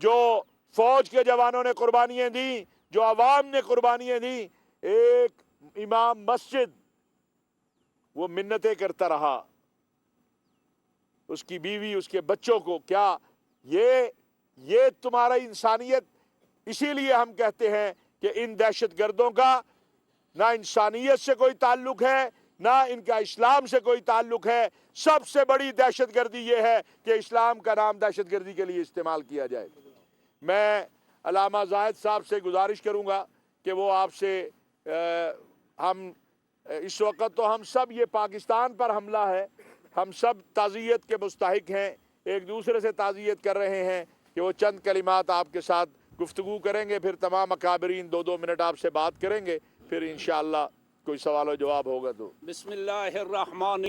جو فوج کے جوانوں نے قربانیاں دی, جو عوام نے قربانیاں دی, ایک امام مسجد وہ منتیں کرتا رہا, اس کی بیوی, اس کے بچوں کو. کیا یہ تمہارا انسانیت؟ اسی لیے ہم کہتے ہیں کہ ان دہشت گردوں کا نہ انسانیت سے کوئی تعلق ہے, نہ ان کا اسلام سے کوئی تعلق ہے. سب سے بڑی دہشت گردی یہ ہے کہ اسلام کا نام دہشت گردی کے لیے استعمال کیا جائے. میں علامہ زاہد صاحب سے گزارش کروں گا کہ وہ آپ سے ہم اس وقت تو ہم سب یہ پاکستان پر حملہ ہے, ہم سب تعزیت کے مستحق ہیں, ایک دوسرے سے تعزیت کر رہے ہیں کہ وہ چند کلمات آپ کے ساتھ گفتگو کریں گے, پھر تمام اکابرین 2-2 منٹ آپ سے بات کریں گے, پھر انشاءاللہ کوئی سوال و جواب ہوگا. تو بسم اللہ الرحمن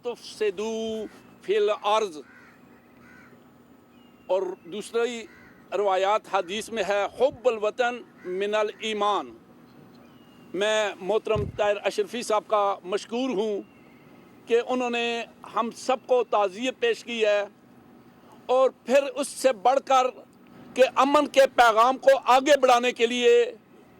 تفسدوا فی الارض, اور دوسری روایات حدیث میں ہے حب الوطن من الایمان. میں محترم طاہر اشرفی صاحب کا مشکور ہوں کہ انہوں نے ہم سب کو تعزیت پیش کی ہے, اور پھر اس سے بڑھ کر کہ امن کے پیغام کو آگے بڑھانے کے لیے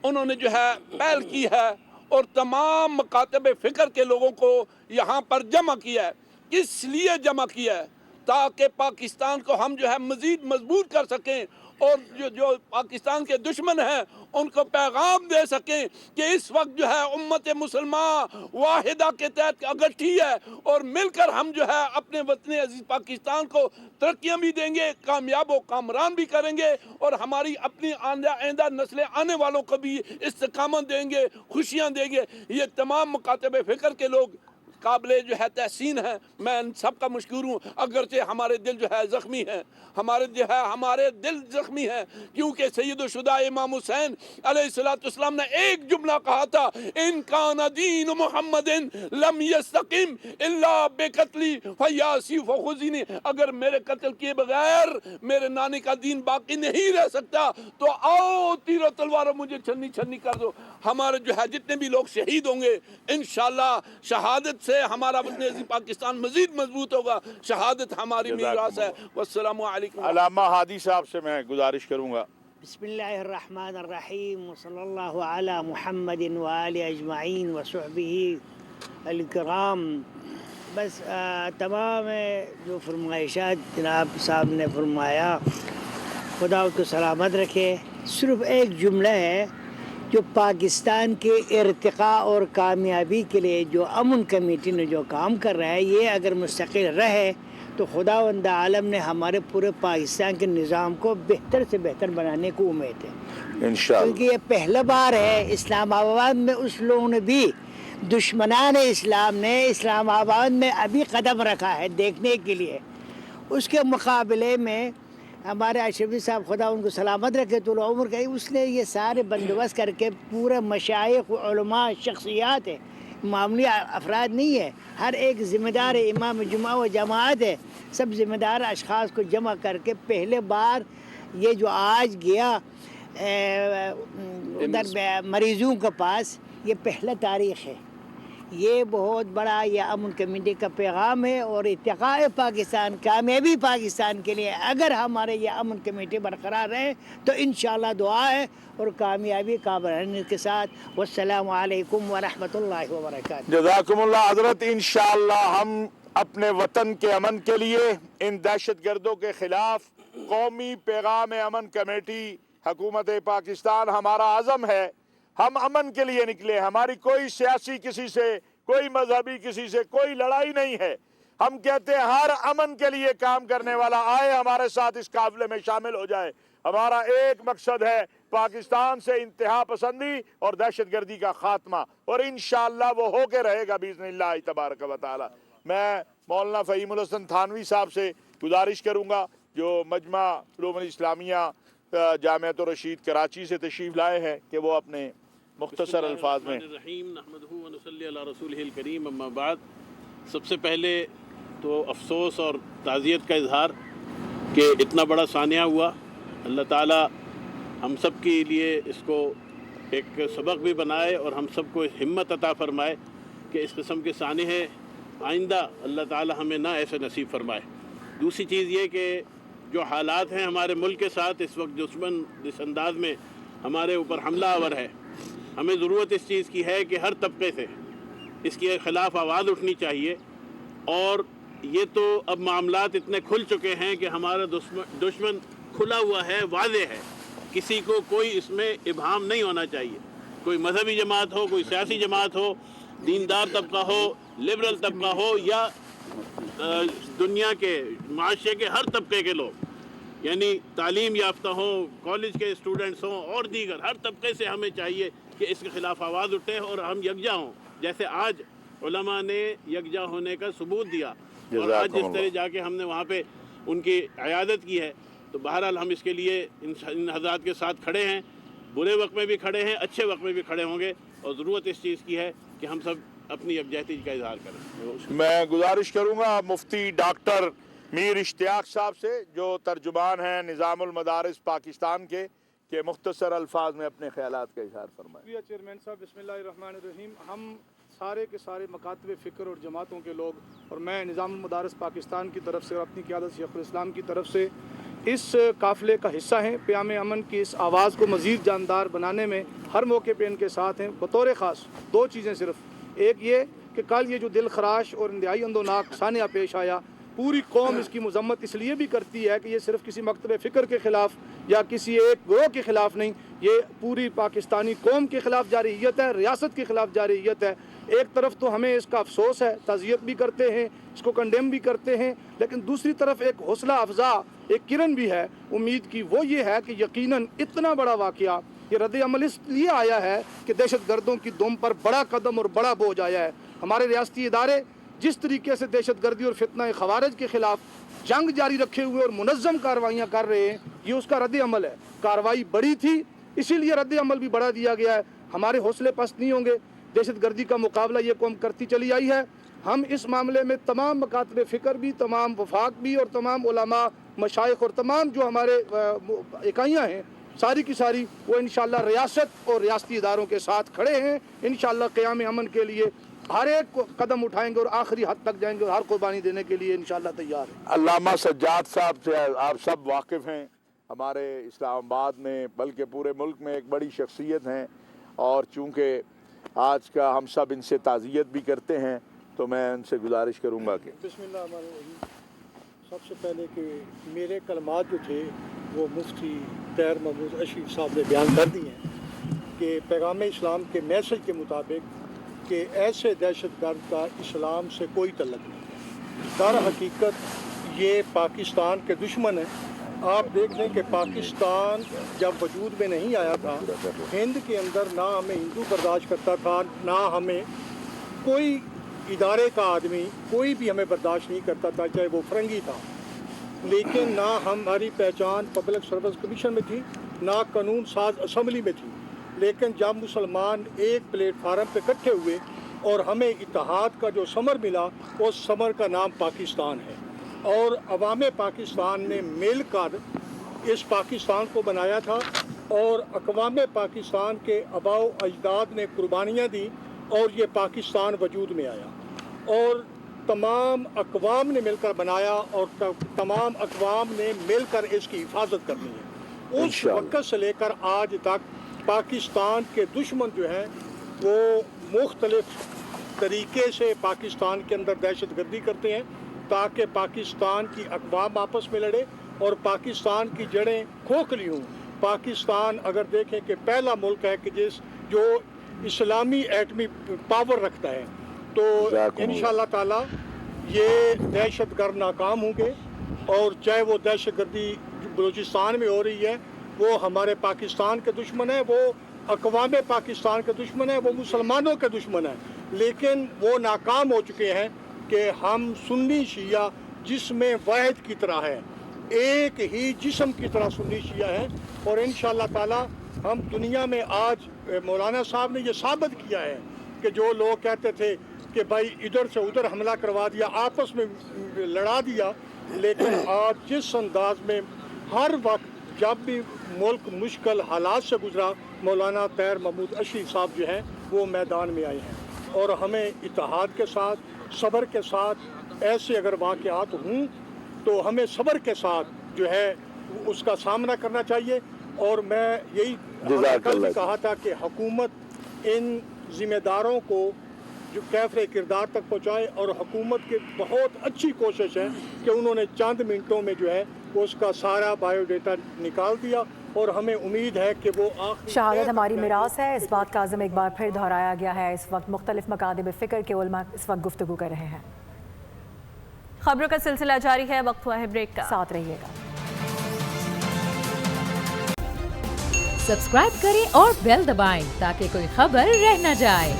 انہوں نے جو ہے پہل کی ہے, اور تمام مکاتب فکر کے لوگوں کو یہاں پر جمع کیا ہے. کس لیے جمع کیا ہے؟ تاکہ پاکستان کو ہم جو ہے مزید مضبوط کر سکیں, اور جو پاکستان کے دشمن ہیں ان کو پیغام دے سکیں کہ اس وقت جو ہے امت مسلمان واحدہ کے تحت اکٹھی ہے, اور مل کر ہم جو ہے اپنے وطن عزیز پاکستان کو ترقیاں بھی دیں گے, کامیاب و کامران بھی کریں گے, اور ہماری اپنی آئندہ نسلیں آنے والوں کو بھی استقامت دیں گے, خوشیاں دیں گے. یہ تمام مکاتب فکر کے لوگ قابل جو ہے تحسین ہیں, میں ان سب کا مشکور ہوں. اگرچہ ہمارے دل جو ہے زخمی ہیں, ہمارے دل زخمی ہیں, کیونکہ سید الشہداء امام حسین علیہ السلام نے ایک جملہ کہا تھا, ان کان دین محمد لم یستقم الا بقتلی فیاسی فخذینی. اگر میرے قتل کیے بغیر میرے نانے کا دین باقی نہیں رہ سکتا تو آؤ تیر و تلواروں مجھے چھنی چھنی کر دو. ہمارے جو ہے جتنے بھی لوگ شہید ہوں گے انشاءاللہ شہادت سے ہمارا وطن عزیز پاکستان مزید مضبوط ہوگا. شہادت ہماری میراث ہے. والسلام علیکم. علامہ ہادی صاحب سے میں گزارش کروں گا. بسم اللہ الرحمن الرحیم وصلی اللہ علی محمد وآل اجمعین وصحبہ الکرام. بس تمام جو فرمائشات جناب صاحب نے فرمایا خدا اس کو سلامت رکھے. صرف ایک جملہ ہے جو پاکستان کے ارتقاء اور کامیابی کے لیے جو امن کمیٹی نے جو کام کر رہا ہے, یہ اگر مستقل رہے تو خداوند عالم نے ہمارے پورے پاکستان کے نظام کو بہتر سے بہتر بنانے کو امید ہے انشاءاللہ. کیونکہ یہ پہلا بار ہے اسلام آباد میں اس لوگوں نے بھی, دشمنان اسلام نے اسلام آباد میں ابھی قدم رکھا ہے دیکھنے کے لیے. اس کے مقابلے میں ہمارے اشرفی صاحب خدا ان کو سلامت رکھے طول عمر کا, اس نے یہ سارے بندوبست کر کے پورے مشائخ علماء شخصیات ہیں, معمولی افراد نہیں ہے, ہر ایک ذمہ دار امام جمعہ و جماعت ہے, سب ذمہ دار اشخاص کو جمع کر کے پہلے بار یہ جو آج گیا ادھر مریضوں کے پاس, یہ پہلا تاریخ ہے. یہ بہت بڑا یہ امن کمیٹی کا پیغام ہے, اور ارتقاء پاکستان کامیابی پاکستان کے لیے اگر ہمارے یہ امن کمیٹی برقرار رہے تو انشاءاللہ دعا ہے اور کامیابی کامرانی کے ساتھ. والسلام علیکم ورحمۃ اللہ وبرکاتہ. جزاکم اللہ حضرت. انشاءاللہ ہم اپنے وطن کے امن کے لیے ان دہشت گردوں کے خلاف قومی پیغام امن کمیٹی حکومت پاکستان ہمارا عزم ہے. ہم امن کے لیے نکلے, ہماری کوئی سیاسی کسی سے, کوئی مذہبی کسی سے کوئی لڑائی نہیں ہے. ہم کہتے ہیں ہر امن کے لیے کام کرنے والا آئے ہمارے ساتھ اس قافلے میں شامل ہو جائے. ہمارا ایک مقصد ہے پاکستان سے انتہا پسندی اور دہشت گردی کا خاتمہ, اور انشاءاللہ وہ ہو کے رہے گا باذن اللہ تبارک و تعالی. میں مولانا فہیم الحسن تھانوی صاحب سے گزارش کروں گا جو مجمع علوم الاسلامیہ جامعۃ الرشید کراچی سے تشریف لائے ہیں, کہ وہ اپنے مختصر الفاظ میں. نحمدہ ونصلی علی رسولہ الکریم. اما بعد, سب سے پہلے تو افسوس اور تعزیت کا اظہار کہ اتنا بڑا سانحہ ہوا. اللہ تعالی ہم سب کے لیے اس کو ایک سبق بھی بنائے اور ہم سب کو ہمت عطا فرمائے کہ اس قسم کے سانحے آئندہ اللہ تعالی ہمیں نہ ایسے نصیب فرمائے. دوسری چیز یہ کہ جو حالات ہیں ہمارے ملک کے ساتھ اس وقت دشمن جس انداز میں ہمارے اوپر حملہ آور ہے، ہمیں ضرورت اس چیز کی ہے کہ ہر طبقے سے اس کے خلاف آواز اٹھنی چاہیے. اور یہ تو اب معاملات اتنے کھل چکے ہیں کہ ہمارا دشمن کھلا ہوا ہے، واضح ہے، کسی کو کوئی اس میں ابہام نہیں ہونا چاہیے. کوئی مذہبی جماعت ہو، کوئی سیاسی جماعت ہو، دیندار طبقہ ہو، لبرل طبقہ ہو، یا دنیا کے معاشرے کے ہر طبقے کے لوگ، یعنی تعلیم یافتہ ہوں، کالج کے اسٹوڈنٹس ہوں اور دیگر ہر طبقے سے ہمیں چاہیے کہ اس کے خلاف آواز اٹھے اور ہم یکجا ہوں. جیسے آج علماء نے یکجا ہونے کا ثبوت دیا اور آج جس طرح جا کے ہم نے وہاں پہ ان کی عیادت کی ہے، تو بہرحال ہم اس کے لیے ان حضرات کے ساتھ کھڑے ہیں. برے وقت میں بھی کھڑے ہیں، اچھے وقت میں بھی کھڑے ہوں گے، اور ضرورت اس چیز کی ہے کہ ہم سب اپنی یکجہتی کا اظہار کریں. میں گزارش کروں گا مفتی ڈاکٹر میر اشتیاق صاحب سے، جو ترجمان ہیں نظام المدارس پاکستان کے، کہ مختصر الفاظ میں اپنے خیالات کا اظہار فرمائیں. چیئرمین صاحب، بسم اللہ الرحمن الرحیم. ہم سارے کے سارے مکاتب فکر اور جماعتوں کے لوگ، اور میں نظام المدارس پاکستان کی طرف سے اور اپنی قیادت شیخ الاسلام کی طرف سے اس قافلے کا حصہ ہیں. پیام امن کی اس آواز کو مزید جاندار بنانے میں ہر موقع پہ ان کے ساتھ ہیں. بطور خاص دو چیزیں صرف، ایک یہ کہ کل یہ جو دل خراش اور انتہائی اندوناک سانحہ پیش آیا، پوری قوم اس کی مذمت اس لیے بھی کرتی ہے کہ یہ صرف کسی مکتب فکر کے خلاف یا کسی ایک گروہ کے خلاف نہیں، یہ پوری پاکستانی قوم کے خلاف جارحیت ہے، ریاست کے خلاف جارحیت ہے. ایک طرف تو ہمیں اس کا افسوس ہے، تعزیت بھی کرتے ہیں، اس کو کنڈیم بھی کرتے ہیں، لیکن دوسری طرف ایک حوصلہ افزا ایک کرن بھی ہے امید کی. وہ یہ ہے کہ یقیناً اتنا بڑا واقعہ، یہ رد عمل اس لیے آیا ہے کہ دہشت گردوں کی دم پر بڑا قدم اور بڑا بوجھ آیا ہے. ہمارے ریاستی ادارے جس طریقے سے دہشت گردی اور فتنہ خوارج کے خلاف جنگ جاری رکھے ہوئے اور منظم کارروائیاں کر رہے ہیں، یہ اس کا رد عمل ہے. کارروائی بڑی تھی، اسی لیے رد عمل بھی بڑھا دیا گیا ہے. ہمارے حوصلے پست نہیں ہوں گے. دہشت گردی کا مقابلہ یہ قوم کرتی چلی آئی ہے. ہم اس معاملے میں تمام مکاتب فکر بھی، تمام وفاق بھی، اور تمام علماء، مشائخ اور تمام جو ہمارے اکائیاں ہیں ساری کی ساری، وہ انشاءاللہ ریاست اور ریاستی اداروں کے ساتھ کھڑے ہیں. انشاءاللہ قیام امن کے لیے ہر ایک قدم اٹھائیں گے اور آخری حد تک جائیں گے اور ہر قربانی دینے کے لیے انشاءاللہ تیار ہیں. علامہ سجاد صاحب سے آپ سب واقف ہیں، ہمارے اسلام آباد میں بلکہ پورے ملک میں ایک بڑی شخصیت ہیں، اور چونکہ آج کا ہم سب ان سے تعزیت بھی کرتے ہیں تو میں ان سے گزارش کروں گا کہ بسم اللہ الرحمن الرحیم. سب سے پہلے کہ میرے کلمات جو تھے وہ مفتی طاہر محمود اشرف صاحب نے بیان کر دی ہیں کہ پیغام اسلام کے میسج کے مطابق کہ ایسے دہشت گرد کا اسلام سے کوئی تعلق نہیں. در حقیقت یہ پاکستان کے دشمن ہیں. آپ دیکھ لیں کہ پاکستان جب وجود میں نہیں آیا تھا، ہند کے اندر نہ ہمیں ہندو برداشت کرتا تھا، نہ ہمیں کوئی ادارے کا آدمی کوئی بھی ہمیں برداشت نہیں کرتا تھا، چاہے وہ فرنگی تھا. لیکن نہ ہماری پہچان پبلک سروس کمیشن میں تھی، نہ قانون ساز اسمبلی میں تھی. لیکن جب مسلمان ایک پلیٹ فارم پہ اکٹھے ہوئے اور ہمیں اتحاد کا جو ثمر ملا، اس ثمر کا نام پاکستان ہے. اور عوام پاکستان نے مل کر اس پاکستان کو بنایا تھا، اور اقوام پاکستان کے آباء و اجداد نے قربانیاں دی اور یہ پاکستان وجود میں آیا. اور تمام اقوام نے مل کر بنایا اور تمام اقوام نے مل کر اس کی حفاظت کرنی ہے. اس وقت سے لے کر آج تک پاکستان کے دشمن جو ہیں وہ مختلف طریقے سے پاکستان کے اندر دہشت گردی کرتے ہیں تاکہ پاکستان کی اقوام آپس میں لڑے اور پاکستان کی جڑیں کھوکھلی ہوں. پاکستان اگر دیکھیں کہ پہلا ملک ہے کہ جو اسلامی ایٹمی پاور رکھتا ہے، تو انشاءاللہ تعالی یہ دہشت گرد ناکام ہوں گے. اور چاہے وہ دہشت گردی بلوچستان میں ہو رہی ہے، وہ ہمارے پاکستان کے دشمن ہیں، وہ اقوام پاکستان کے دشمن ہیں، وہ مسلمانوں کے دشمن ہیں. لیکن وہ ناکام ہو چکے ہیں کہ ہم سنی شیعہ جس میں واحد کی طرح ہے، ایک ہی جسم کی طرح سنی شیعہ ہیں. اور انشاءاللہ تعالی ہم دنیا میں آج مولانا صاحب نے یہ ثابت کیا ہے کہ جو لوگ کہتے تھے کہ بھائی ادھر سے ادھر حملہ کروا دیا، آپس میں لڑا دیا، لیکن آج جس انداز میں ہر وقت جب بھی ملک مشکل حالات سے گزرا، مولانا طاہر محمود اشرف صاحب جو ہیں وہ میدان میں آئے ہیں. اور ہمیں اتحاد کے ساتھ، صبر کے ساتھ، ایسے اگر واقعات ہوں تو ہمیں صبر کے ساتھ جو ہے اس کا سامنا کرنا چاہیے. اور میں یہی کل بھی کہا تھا کہ حکومت ان ذمہ داروں کو جو کیفر کردار تک پہنچائے, اور حکومت کی بہت اچھی کوشش ہے کہ انہوں نے چند منٹوں میں جو ہے اس کا سارا بایو ڈیٹا نکال دیا, اور ہمیں امید ہے کہ وہ شہادت ہماری میراث ہے, اس بات کا عزم ایک بار پھر دہرایا گیا ہے. اس وقت مختلف مکاتب فکر کے علماء اس وقت گفتگو کر رہے ہیں. خبروں کا سلسلہ جاری ہے, وقت ہوا ہے بریک کا, ساتھ رہیے گا. سبسکرائب کریں اور بیل دبائیں تاکہ کوئی خبر رہ نہ جائے.